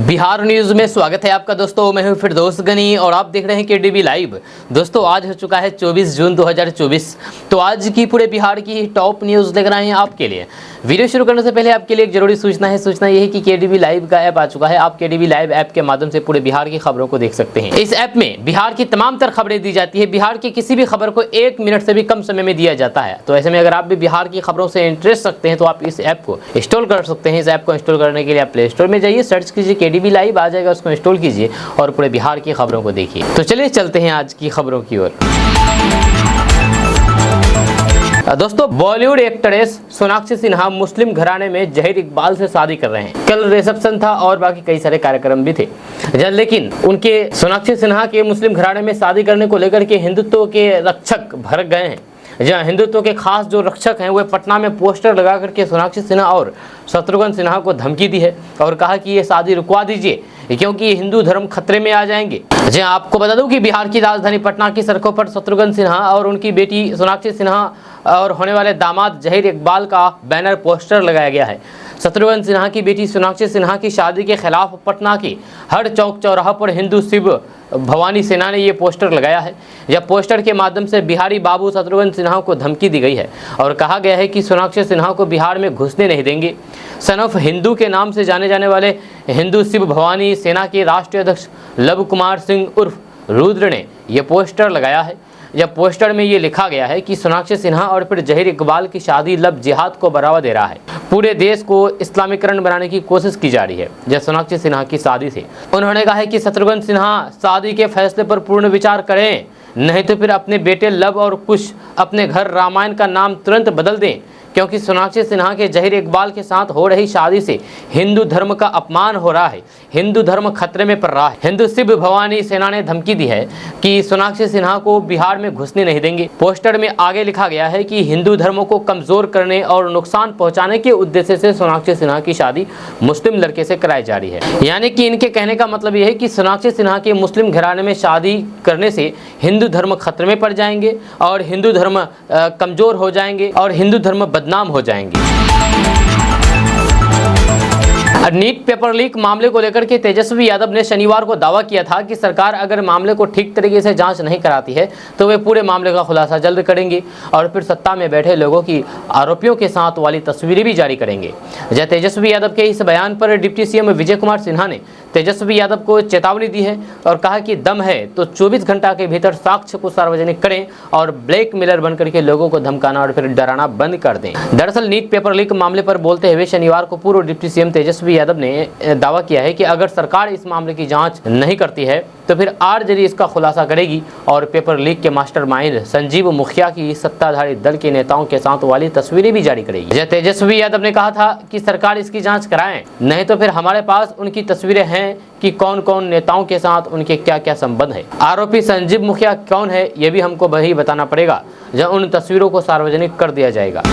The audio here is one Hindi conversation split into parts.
बिहार न्यूज में स्वागत है आपका दोस्तों। मैं हूं फिरदौस गनी और आप देख रहे हैं केडीबी लाइव। दोस्तों आज हो चुका है 24 जून 2024। तो आज की पूरे बिहार की टॉप न्यूज लेकर आए हैं आपके लिए। वीडियो शुरू करने से पहले आपके लिए एक जरूरी सूचना यह है कि केडीबी लाइव का ऐप आ चुका है। आप केडीबी लाइव ऐप के माध्यम से पूरे बिहार की खबरों को देख सकते हैं। इस ऐप में बिहार की तमाम तर खबरें दी जाती है। बिहार की किसी भी खबर को 1 मिनट से भी कम समय में दिया जाता है। तो ऐसे में अगर आप भी बिहार की खबरों से इंटरेस्ट रखते हैं तो आप इस ऐप को इंस्टॉल कर सकते हैं। इस ऐप को इंस्टॉल करने के लिए आप प्ले स्टोर में जाइए, सर्च कीजिए केडीबी लाइव, आ जाएगा, उसको इंस्टॉल कीजिए और पूरे बिहार की खबरों को देखिए। तो चलिए चलते हैं आज की खबरों की ओर। दोस्तों बॉलीवुड एक्ट्रेस सोनाक्षी सिन्हा मुस्लिम घराने में जहीर इकबाल से शादी कर रहे हैं। कल रिसेप्शन था और बाकी कई सारे कार्यक्रम भी थे, लेकिन उनके सोनाक्षी सिन्हा के मुस्लिम घराने में शादी करने को लेकर के हिंदुत्व के रक्षक भड़क गए हैं। जहाँ हिंदुत्व के खास जो रक्षक हैं वो पटना में पोस्टर लगा करके सोनाक्षी सिन्हा और शत्रुघ्न सिन्हा को धमकी दी है और कहा कि ये शादी रुकवा दीजिए क्योंकि हिंदू धर्म खतरे में आ जाएंगे। जी आपको बता दूं कि बिहार की राजधानी पटना की सड़कों पर शत्रुघ्न सिन्हा और उनकी बेटी सोनाक्षी सिन्हा और होने वाले दामाद जहीर इकबाल का बैनर पोस्टर लगाया गया है। शत्रुघ्न सिन्हा की बेटी सोनाक्षी सिन्हा की शादी के खिलाफ पटना की हर चौक चौराहा पर हिंदू शिव भवानी सेना ने ये पोस्टर लगाया है। यह पोस्टर के माध्यम से बिहारी बाबू शत्रुघ्न सिन्हा को धमकी दी गई है और कहा गया है कि सोनाक्षी सिन्हा को बिहार में घुसने नहीं देंगे। सन ऑफ हिंदू के नाम से जाने जाने वाले हिंदू शिव भवानी सेना के राष्ट्रीय अध्यक्ष लव कुमार सिंह उर्फ रुद्र ने यह पोस्टर लगाया है। यह पोस्टर में ये लिखा गया है कि सोनाक्षी सिन्हा और फिर जहीर इकबाल की शादी लव जिहाद को बढ़ावा दे रहा है। पूरे देश को इस्लामीकरण बनाने की कोशिश की जा रही है। यह सोनाक्षी सिन्हा की शादी से उन्होंने कहा है कि शत्रुघ्न सिन्हा शादी के फैसले पर पूर्ण विचार करें, नहीं तो फिर अपने बेटे लव और कुश अपने घर रामायण का नाम तुरंत बदल दें, क्योंकि सोनाक्षी सिन्हा के जहीर इकबाल के साथ हो रही शादी से हिंदू धर्म का अपमान हो रहा है, हिंदू धर्म खतरे में पड़ रहा है। हिंदू शिव भवानी सेना ने धमकी दी है कि सोनाक्षी सिन्हा को बिहार में घुसने नहीं देंगे। पोस्टर में आगे लिखा गया है कि हिंदू धर्म को कमजोर करने और नुकसान पहुंचाने के उद्देश्य से सोनाक्षी सिन्हा की शादी मुस्लिम लड़के से कराई जा रही है। यानी कि इनके कहने का मतलब यह है कि सोनाक्षी सिन्हा के मुस्लिम घराने में शादी करने से हिंदू धर्म खतरे में पड़ जाएंगे और हिंदू धर्म कमजोर हो जाएंगे और हिंदू धर्म बदनाम हो जाएंगे। नीट पेपर लीक मामले को लेकर के तेजस्वी यादव ने शनिवार को दावा किया था कि सरकार अगर मामले को ठीक तरीके से जांच नहीं कराती है तो वे पूरे मामले का खुलासा जल्द करेंगे और फिर सत्ता में बैठे लोगों की आरोपियों के साथ वाली तस्वीरें भी जारी करेंगे। जय तेजस्वी यादव के इस बयान पर डिप्टी सीएम विजय कुमार सिन्हा ने तेजस्वी यादव को चेतावनी दी है और कहा कि दम है तो 24 घंटा के भीतर साक्ष्य को सार्वजनिक करें और ब्लैकमेलर बनकर के लोगों को धमकाना और फिर डराना बंद कर दें। दरअसल नीट पेपर लीक मामले पर बोलते हुए शनिवार को पूर्व डिप्टी सीएम तेजस्वी यादव ने दावा किया है कि अगर सरकार इस मामले की जांच नहीं करती है तो फिर आरजेडी इसका खुलासा करेगी और पेपर लीक के मास्टरमाइंड संजीव मुखिया की सत्ताधारी दल के नेताओं के साथ वाली तस्वीरें भी जारी करेगी। जय तेजस्वी यादव ने कहा था कि सरकार इसकी जांच कराएं, नहीं तो फिर हमारे पास उनकी तस्वीरें हैं कि कौन कौन नेताओं के साथ उनके क्या क्या संबंध है। आरोपी संजीव मुखिया कौन है ये भी हमको वही बताना पड़ेगा जब उन तस्वीरों को सार्वजनिक कर दिया जाएगा।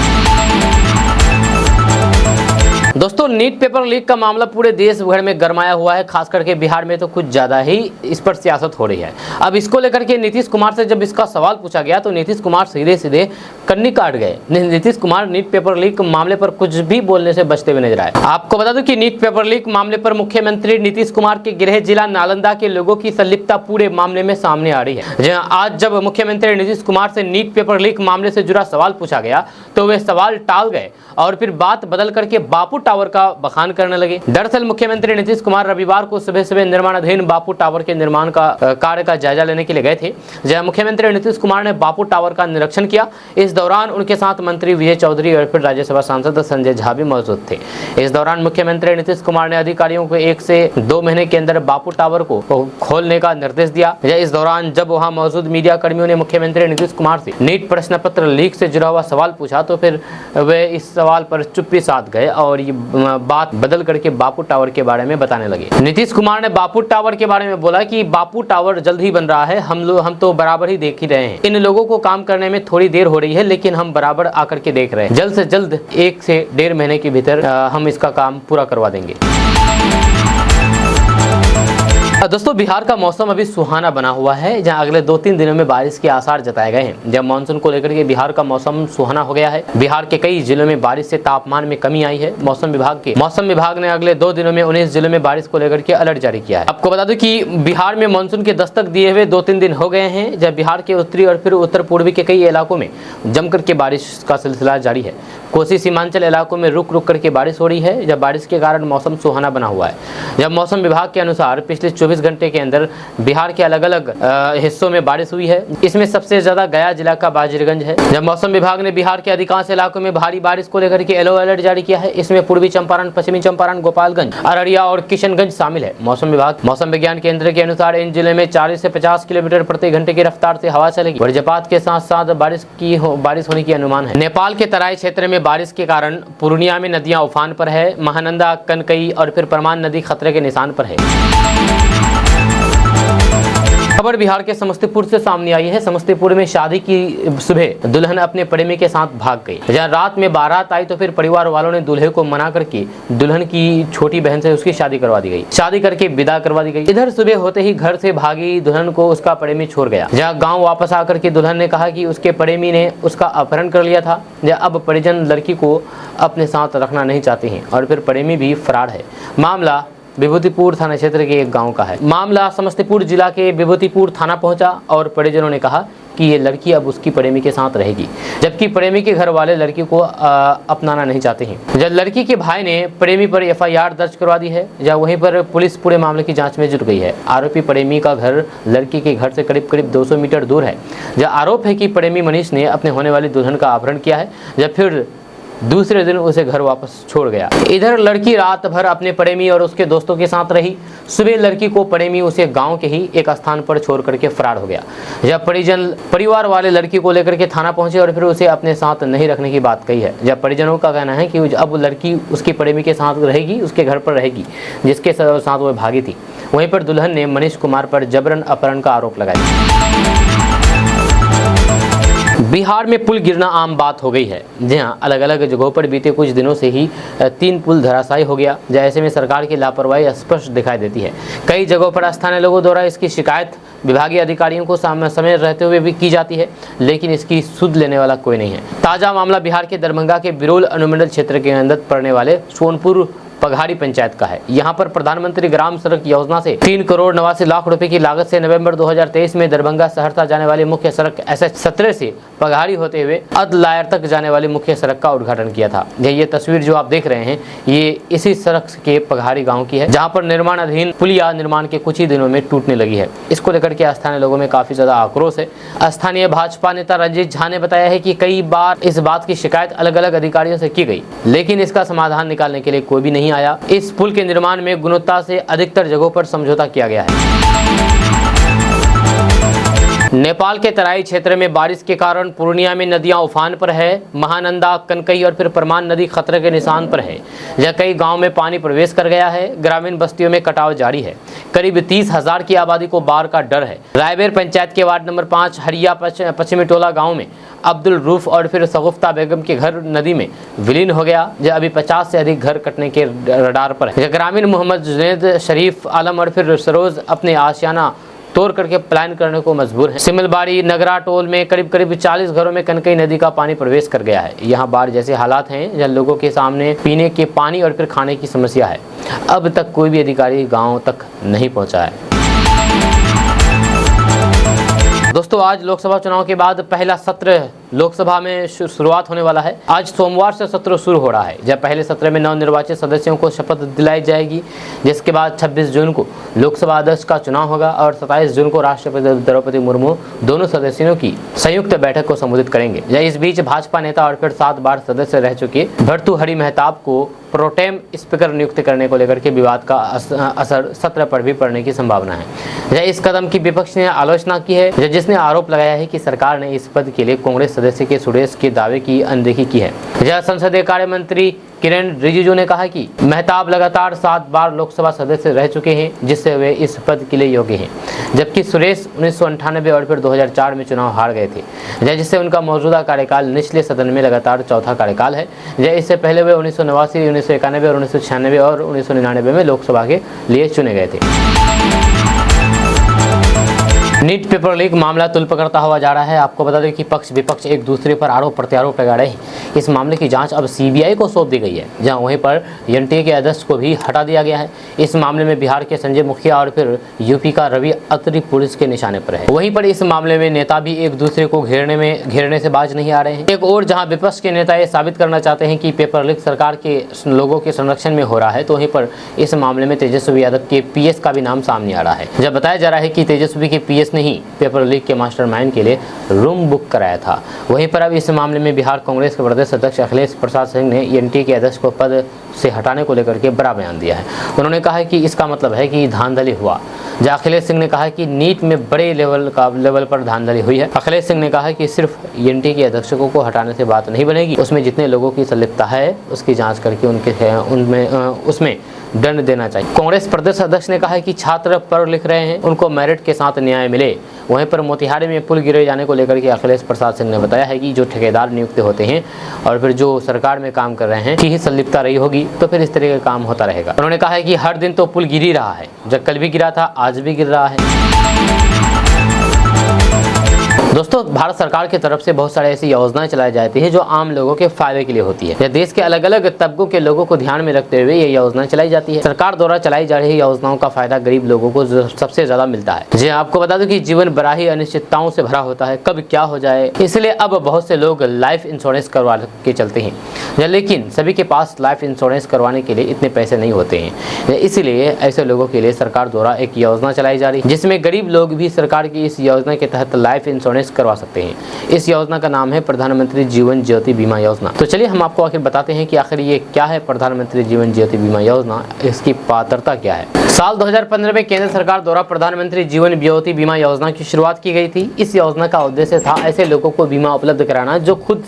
दोस्तों नीट पेपर लीक का मामला पूरे देश भर में गरमाया हुआ है, खास करके बिहार में तो कुछ ज्यादा ही इस पर सियासत हो रही है। अब इसको लेकर के नीतीश कुमार से जब इसका सवाल पूछा गया तो नीतीश कुमार सीधे सीधे कन्नी काट गए। Nitish Kumar NEET paper leak मामले पर कुछ भी बोलने से बचते हुए नजर आए। आपको बता दूं कि नीट पेपर लीक मामले पर मुख्यमंत्री नीतीश कुमार के गृह जिला नालंदा के लोगों की संलिप्तता पूरे मामले में सामने आ रही है। आज जब मुख्यमंत्री नीतीश कुमार से नीट पेपर लीक मामले से जुड़ा सवाल पूछा गया तो वे सवाल टाल गए और फिर बात बदल करके बापू टावर का बखान करने लगे। दरअसल मुख्यमंत्री नीतीश कुमार रविवार को सुबह सुबह निर्माणाधीन बापू टावर के निर्माण का कार्य का जायजा लेने के लिए गए थे। जहां मुख्यमंत्री नीतीश कुमार ने बापू टावर का निरीक्षण किया। इस दौरान उनके साथ मंत्री विजय चौधरी और फिर राज्यसभा सांसद संजय झा भी मौजूद थे। इस दौरान मुख्यमंत्री नीतीश कुमार ने अधिकारियों को 1 से 2 महीने के अंदर बापू टावर को खोलने का निर्देश दिया। इस दौरान जब वहां मौजूद मीडिया कर्मियों ने मुख्यमंत्री नीतीश कुमार से नीट प्रश्न पत्र लीक से जुड़ा हुआ सवाल पूछा तो फिर वे इस सवाल पर चुप्पी साध गए और ये बात बदल करके बापू टावर के बारे में बताने लगे। नीतीश कुमार ने बापू टावर के बारे में बोला कि बापू टावर जल्द ही बन रहा है, हम तो बराबर ही देख ही रहे हैं। इन लोगों को काम करने में थोड़ी देर हो रही है लेकिन हम बराबर आकर के देख रहे हैं। जल्द से जल्द 1 से 1.5 महीने के भीतर हम इसका काम पूरा करवा देंगे। दोस्तों बिहार का मौसम अभी सुहाना बना हुआ है, जहां अगले 2-3 दिनों में बारिश के आसार जताए गए हैं। जब मानसून को लेकर के बिहार का मौसम सुहाना हो गया है। बिहार के कई जिलों में बारिश से तापमान में कमी आई है। मौसम विभाग ने अगले 2 दिनों में 19 जिलों में बारिश को लेकर के अलर्ट जारी किया है। आपको बता दूं कि बिहार में मानसून के दस्तक दिए हुए 2-3 दिन हो गए हैं, जब बिहार के उत्तरी और फिर उत्तर पूर्वी के कई इलाकों में जमकर के बारिश का सिलसिला जारी है। कोसी सीमांचल इलाकों में रुक रुक करके बारिश हो रही है, जब बारिश के कारण मौसम सुहाना बना हुआ है। जब मौसम विभाग के अनुसार पिछले 24 घंटे के अंदर बिहार के अलग अलग हिस्सों में बारिश हुई है। इसमें सबसे ज्यादा गया जिला का बाजिरगंज है। जब मौसम विभाग ने बिहार के अधिकांश इलाकों में भारी बारिश को लेकर के येलो अलर्ट जारी किया है। इसमें पूर्वी चंपारण, पश्चिमी चंपारण, गोपालगंज, अररिया और किशनगंज शामिल है। मौसम विज्ञान केंद्र के अनुसार इन जिले में 40 से 50 किलोमीटर प्रति घंटे की रफ्तार से हवा चलेगी। वज्रपात के साथ साथ बारिश होने की अनुमान है। नेपाल के तराई क्षेत्र में बारिश के कारण पूर्णिया में नदियां उफान पर है। महानंदा, कनकई और फिर परमान नदी खतरे के निशान पर है। खबर बिहार के समस्तीपुर से सामने आई है। समस्तीपुर में शादी की सुबह दुल्हन अपने प्रेमी के साथ भाग गई। जहाँ रात में बारात आई तो फिर परिवार वालों ने दूल्हे को मना करके दुल्हन की छोटी बहन से उसकी शादी करवा दी गई। शादी करके विदा करवा दी गई। इधर सुबह होते ही घर से भागी दुल्हन को उसका प्रेमी छोड़ गया। जहाँ गाँव वापस आकर के दुल्हन ने कहा कि उसके प्रेमी ने उसका अपहरण कर लिया था। अब परिजन लड़की को अपने साथ रखना नहीं चाहते हैं और फिर प्रेमी भी फरार है। मामला विभूतिपुर थाना क्षेत्र के एक गांव का है। मामला समस्तीपुर जिला के विभूतिपुर थाना पहुंचा और परिजनों ने कहा कि ये लड़की अब उसकी प्रेमी के साथ रहेगी, जबकि प्रेमी के घर वाले लड़की को अपनाना नहीं चाहते हैं। जब लड़की के भाई ने प्रेमी पर FIR दर्ज करवा दी है, जब वहीं पर पुलिस पूरे मामले की जांच में जुट गई है। आरोपी प्रेमी का घर लड़की के घर से करीब 200 मीटर दूर है। जब आरोप है कि प्रेमी मनीष ने अपने होने वाली दुल्हन का अपहरण किया है, जब फिर दूसरे दिन उसे घर वापस छोड़ गया। इधर लड़की रात भर अपने प्रेमी और उसके दोस्तों के साथ रही। सुबह लड़की को प्रेमी उसे गांव के ही एक स्थान पर छोड़ करके फरार हो गया। जब परिवार वाले लड़की को लेकर के थाना पहुंचे और फिर उसे अपने साथ नहीं रखने की बात कही है। जब परिजनों का कहना है कि अब लड़की उसकी प्रेमी के साथ रहेगी, उसके घर पर रहेगी जिसके साथ वह भागी थी। वहीं पर दुल्हन ने मनीष कुमार पर जबरन अपहरण का आरोप लगाया। बिहार में पुल गिरना आम बात हो गई है। जी हाँ, अलग अलग जगहों पर बीते कुछ दिनों से ही 3 पुल धराशायी हो गया। ऐसे में सरकार की लापरवाही स्पष्ट दिखाई देती है। कई जगहों पर स्थानीय लोगों द्वारा इसकी शिकायत विभागीय अधिकारियों को समय रहते हुए भी की जाती है, लेकिन इसकी सुध लेने वाला कोई नहीं है। ताजा मामला बिहार के दरभंगा के बिरोल अनुमंडल क्षेत्र के अंदर पड़ने वाले सोनपुर पघाड़ी पंचायत का है। यहाँ पर प्रधानमंत्री ग्राम सड़क योजना से 3 करोड़ 89 लाख रुपए की लागत से नवंबर 2023 में दरभंगा सहरसा जाने वाली मुख्य सड़क SH 17 से पघाड़ी होते हुए अदलायर तक जाने वाली मुख्य सड़क का उद्घाटन किया था। ये तस्वीर जो आप देख रहे हैं, ये इसी सड़क के पघाड़ी गाँव की है, जहाँ पर निर्माणाधीन पुलिया निर्माण के कुछ ही दिनों में टूटने लगी है। इसको लेकर के स्थानीय लोगों में काफी ज्यादा आक्रोश है। स्थानीय भाजपा नेता रंजीत झा ने बताया है कि कई बार इस बात की शिकायत अलग अलग अधिकारियों से की गई, लेकिन इसका समाधान निकालने के लिए कोई भी नहीं आया। इस पुल के निर्माण में गुणवत्ता से अधिकतर जगहों पर समझौता किया गया है। नेपाल के तराई क्षेत्र में बारिश के कारण पूर्णिया में नदियां उफान पर है। महानंदा, कनकई और फिर परमान नदी खतरे के निशान पर है। यह कई गांव में पानी प्रवेश कर गया है। ग्रामीण बस्तियों में कटाव जारी है। करीब 30,000 की आबादी को बाढ़ का डर है। रायबेर पंचायत के वार्ड नंबर 5 हरिया पश्चिमी टोला गाँव में अब्दुल रूफ और फिर सगुफ्ता बेगम के घर नदी में विलीन हो गया। जो अभी 50 से अधिक घर कटने के रडार पर है। ग्रामीण मोहम्मद जुनैद, शरीफ आलम और फिर सरोज अपने आशियाना तोड़ करके प्लान करने को मजबूर है। सिमलबाड़ी नगरा टोल में करीब 40 घरों में कनकई नदी का पानी प्रवेश कर गया है। यहाँ बाढ़ जैसे हालात हैं, जहाँ लोगों के सामने पीने के पानी और फिर खाने की समस्या है। अब तक कोई भी अधिकारी गाँव तक नहीं पहुँचा है। दोस्तों, आज लोकसभा चुनाव के बाद पहला सत्र लोकसभा में शुरुआत होने वाला है। आज सोमवार से सत्र शुरू हो रहा है। जब पहले सत्र में नवनिर्वाचित सदस्यों को शपथ दिलाई जाएगी, जिसके बाद 26 जून को लोकसभा अध्यक्ष का चुनाव होगा और 27 जून को राष्ट्रपति द्रौपदी मुर्मू दोनों सदस्यों की संयुक्त बैठक को संबोधित करेंगे। इस बीच भाजपा नेता और फिर 7 बार सदस्य रह चुके भर्तृहरि महताब को प्रोटेम स्पीकर नियुक्त करने को लेकर के विवाद का असर सत्र पर भी पड़ने की संभावना है। इस कदम की विपक्ष ने आलोचना की है, जिसने आरोप लगाया है कि सरकार ने इस पद के लिए कांग्रेस सदस्य के सुरेश के दावे की अनदेखी की है। संसदीय कार्य मंत्री किरेन रिजिजू ने कहा कि महताब लगातार 7 बार लोकसभा सदस्य रह चुके हैं, जिससे वे इस पद के लिए योग्य हैं, जबकि सुरेश 1998 और फिर 2004 में चुनाव हार गए थे, जिससे उनका मौजूदा कार्यकाल निचले सदन में लगातार चौथा कार्यकाल है। इससे पहले वे 1989, 1991 और 1996 और 1999 में लोकसभा के लिए चुने गए थे। नीट पेपर लीक मामला तुल पकड़ता हुआ जा रहा है। आपको बता दें कि पक्ष विपक्ष एक दूसरे पर आरोप प्रत्यारोप लगा रहे हैं। इस मामले की जांच अब सीबीआई को सौंप दी गई है, जहां वहीं पर एनटीए के अध्यक्ष को भी हटा दिया गया है। इस मामले में बिहार के संजय मुखिया और फिर यूपी का रवि अत्री पुलिस के निशाने पर है। वहीं पर इस मामले में नेता भी एक दूसरे को घेरने से बाज नहीं आ रहे हैं। एक और जहां विपक्ष के नेता ये साबित करना चाहते हैं कि पेपर लीक सरकार के लोगों के संरक्षण में हो रहा है, तो वहीं पर इस मामले में तेजस्वी यादव के पीएस का भी नाम सामने आ रहा है। जब बताया जा रहा है कि तेजस्वी के पीएस ने ही पेपर लीक के मास्टरमाइंड के लिए रूम बुक कराया था। वहीं पर अब इस मामले में बिहार कांग्रेस के प्रदेश अध्यक्ष अखिलेश प्रसाद सिंह ने एनटीए के अध्यक्ष को पद से हटाने को लेकर के बड़ा बयान दिया है। उन्होंने कहा है कि इसका मतलब है कि धांधली हुआ। जहां अखिलेश सिंह ने कहा है कि नीट में बड़े लेवल पर धांधली हुई है। अखिलेश सिंह ने कहा है कि सिर्फ एनटीए के अध्यक्षों को हटाने से बात नहीं बनेगी, उसमें जितने लोगों की संलिप्तता है उसकी जांच करके उसमें दंड देना चाहिए। कांग्रेस प्रदेश अध्यक्ष ने कहा है कि छात्र पढ़ लिख रहे हैं, उनको मेरिट के साथ न्याय मिले। वहीं पर मोतिहारी में पुल गिरे जाने को लेकर के अखिलेश प्रसाद सिंह ने बताया है कि जो ठेकेदार नियुक्त होते हैं और फिर जो सरकार में काम कर रहे हैं की ही संलिप्तता रही होगी, तो फिर इस तरह का काम होता रहेगा। उन्होंने कहा है कि हर दिन तो पुल गिर ही रहा है, जब कल भी गिरा था आज भी गिर रहा है। दोस्तों, भारत सरकार की तरफ से बहुत सारे ऐसी योजनाएं चलाई जाती है जो आम लोगों के फायदे के लिए होती है। देश के अलग अलग तबकों के लोगों को ध्यान में रखते हुए ये योजनाएं चलाई जाती है। सरकार द्वारा चलाई जा रही योजनाओं का फायदा गरीब लोगों को सबसे ज्यादा मिलता है। जी आपको बता दूं कि जीवन बड़ा ही अनिश्चितताओं से भरा होता है, कब क्या हो जाए, इसलिए अब बहुत से लोग लाइफ इंश्योरेंस करवा के चलते हैं, लेकिन सभी के पास लाइफ इंश्योरेंस करवाने के लिए इतने पैसे नहीं होते हैं। इसलिए ऐसे लोगों के लिए सरकार द्वारा एक योजना चलाई जा रही है, जिसमें गरीब लोग भी सरकार की इस योजना के तहत लाइफ इंश्योरेंस करवा सकते हैं। इस योजना का नाम है प्रधानमंत्री जीवन ज्योति बीमा योजना। तो चलिए हम आपको आखिर बताते हैं कि आखिर ये क्या है प्रधानमंत्री जीवन ज्योति बीमा योजना, इसकी पात्रता क्या है। साल 2015 में केंद्र सरकार द्वारा प्रधानमंत्री जीवन ज्योति बीमा योजना की शुरुआत की गई थी। इस योजना का उद्देश्य था ऐसे लोगों को बीमा उपलब्ध कराना जो खुद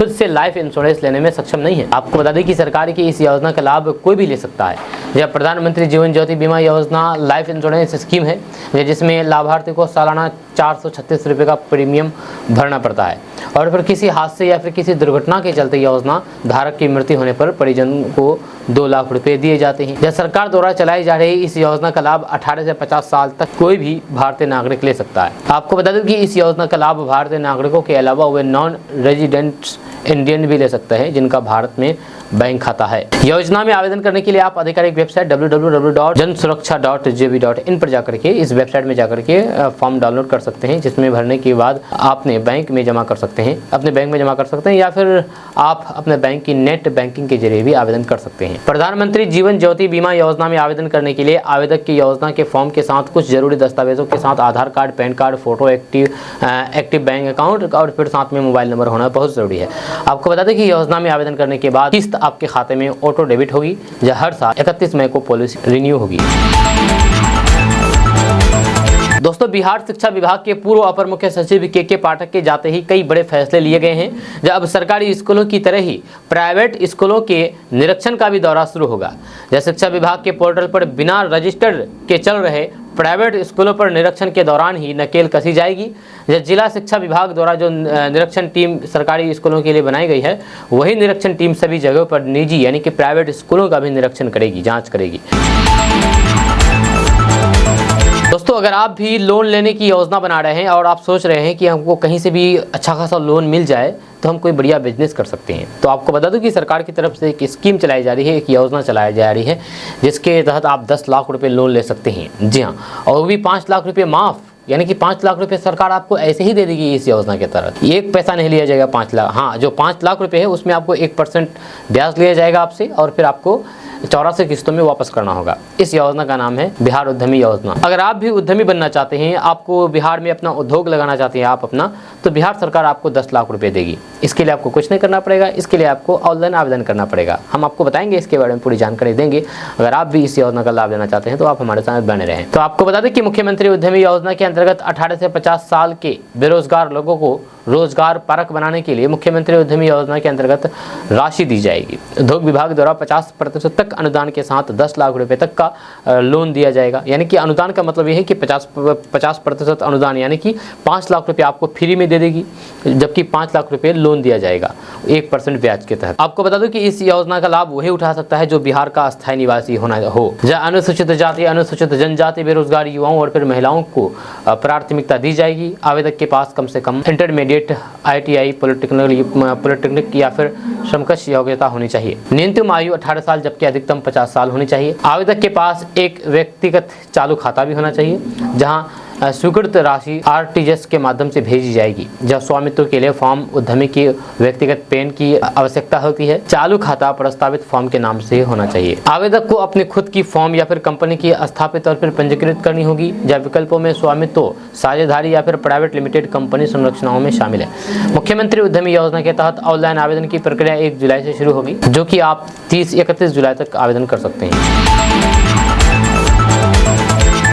से लाइफ इंश्योरेंस लेने में सक्षम नहीं है। आपको बता दें कि सरकार की इस योजना का लाभ कोई भी ले सकता है। यह प्रधानमंत्री जीवन ज्योति बीमा योजना लाइफ इंश्योरेंस स्कीम है, जिसमें लाभार्थी को सालाना 436 रुपये का प्रीमियम भरना पड़ता है और फिर किसी हादसे या फिर किसी दुर्घटना के चलते योजना धारक की मृत्यु होने पर परिजन को 2 लाख रुपए दिए जाते हैं। यह सरकार द्वारा चलाई जा रही इस योजना का लाभ 18 से 50 साल तक कोई भी भारतीय नागरिक ले सकता है। आपको बता दूं कि इस योजना का लाभ भारतीय नागरिकों के अलावा वे नॉन रेजिडेंट इंडियन भी ले सकते हैं जिनका भारत में बैंक खाता है। योजना में आवेदन करने के लिए आप आधिकारिक वेबसाइट www.jansurakshha.gov.in पर जाकर के इस वेबसाइट में जाकर के फॉर्म डाउनलोड कर सकते हैं, जिसमें भरने के बाद आपने बैंक में जमा कर सकते हैं, अपने बैंक में जमा कर सकते हैं या फिर आप अपने बैंक की नेट बैंकिंग के जरिए भी आवेदन कर सकते हैं। प्रधानमंत्री जीवन ज्योति बीमा योजना में आवेदन करने के लिए आवेदक की योजना के फॉर्म के साथ कुछ जरूरी दस्तावेजों के साथ Aadhaar card, PAN card, photo, active bank account और फिर साथ में मोबाइल नंबर होना बहुत जरूरी है। आपको बता दें कि योजना में आवेदन करने के बाद किस्त आपके खाते में ऑटो डेबिट होगी, जो हर साल 31 मई को पॉलिसी रिन्यू होगी। दोस्तों, बिहार शिक्षा विभाग के पूर्व अपर मुख्य सचिव के पाठक के जाते ही कई बड़े फैसले लिए गए हैं। जब अब सरकारी स्कूलों की तरह ही प्राइवेट स्कूलों के निरीक्षण का भी दौरा शुरू होगा। जब शिक्षा विभाग के पोर्टल पर बिना रजिस्टर्ड के चल रहे प्राइवेट स्कूलों पर निरीक्षण के दौरान ही नकेल कसी जाएगी। जब जिला शिक्षा विभाग द्वारा जो निरीक्षण टीम सरकारी स्कूलों के लिए बनाई गई है, वही निरीक्षण टीम सभी जगहों पर निजी यानी कि प्राइवेट स्कूलों का भी निरीक्षण करेगी, जांच करेगी। दोस्तों, अगर आप भी लोन लेने की योजना बना रहे हैं और आप सोच रहे हैं कि हमको कहीं से भी अच्छा खासा लोन मिल जाए तो हम कोई बढ़िया बिजनेस कर सकते हैं, तो आपको बता दूं कि सरकार की तरफ से एक स्कीम चलाई जा रही है, एक योजना चलाई जा रही है, जिसके तहत आप 10 लाख रुपए लोन ले सकते हैं। जी हाँ, और वो भी 5 लाख रुपए माफ़, यानी कि 5 लाख रुपए सरकार आपको ऐसे ही दे देगी इस योजना के तहत। एक पैसा नहीं लिया जाएगा 5 लाख। हाँ, जो 5 लाख रुपए है उसमें आपको 1% ब्याज लिया जाएगा आपसे और फिर आपको 84 किस्तों में वापस करना होगा। इस योजना का नाम है बिहार उद्यमी योजना। अगर आप भी उद्यमी बनना चाहते हैं, आपको बिहार में अपना उद्योग लगाना चाहते हैं आप अपना, तो बिहार सरकार आपको 10 लाख रुपए देगी। इसके लिए आपको कुछ नहीं करना पड़ेगा, इसके लिए आपको ऑनलाइन आवेदन करना पड़ेगा। हम आपको बताएंगे, इसके बारे में पूरी जानकारी देंगे। अगर आप भी इस योजना का लाभ लेना चाहते हैं तो आप हमारे साथ बने रहें। तो आपको बता दें कि मुख्यमंत्री उद्यमी योजना के अंतर्गत 18 से 50 साल के बेरोजगार लोगों को रोजगार परक बनाने के लिए मुख्यमंत्री उद्यमी योजना के अंतर्गत राशि दी जाएगी। उद्योग विभाग द्वारा 50% तक अनुदान के साथ 10 लाख रुपए तक का लोन दिया जाएगा। यानी कि अनुदान का मतलब यह है कि 50% अनुदान यानी कि 5 लाख रुपए आपको फ्री में दे देगी, जबकि 5 लाख रुपए लोन दिया जाएगा 1% ब्याज के तहत। आपको बता दूं कि इस योजना का लाभ वही उठा सकता है जो बिहार का अस्थायी निवासी होना हो। जहाँ अनुसूचित जाति, अनुसूचित जनजाति, बेरोजगार युवाओं और फिर महिलाओं को प्राथमिकता दी जाएगी। आवेदक के पास कम से कम इंटरमीडिएट, ITI, पॉलिटेक्निक या फिर समकक्ष योग्यता होनी चाहिए। न्यूनतम आयु 18 साल जबकि अधिकतम 50 साल होनी चाहिए। आवेदक के पास एक व्यक्तिगत चालू खाता भी होना चाहिए जहां स्वीकृत राशि RTGS के माध्यम से भेजी जाएगी। जब स्वामित्व के लिए फॉर्म उद्यमी की व्यक्तिगत पैन की आवश्यकता होती है। चालू खाता प्रस्तावित फॉर्म के नाम से होना चाहिए। आवेदक को अपनी खुद की फॉर्म या फिर कंपनी की स्थापित और फिर पंजीकृत करनी होगी। जब विकल्पों में स्वामित्व, साझेदारी या फिर प्राइवेट लिमिटेड कंपनी संरचनाओं में शामिल है। मुख्यमंत्री उद्यमी योजना के तहत ऑनलाइन आवेदन की प्रक्रिया 1 जुलाई से शुरू होगी, जो कि आप 31 जुलाई तक आवेदन कर सकते हैं।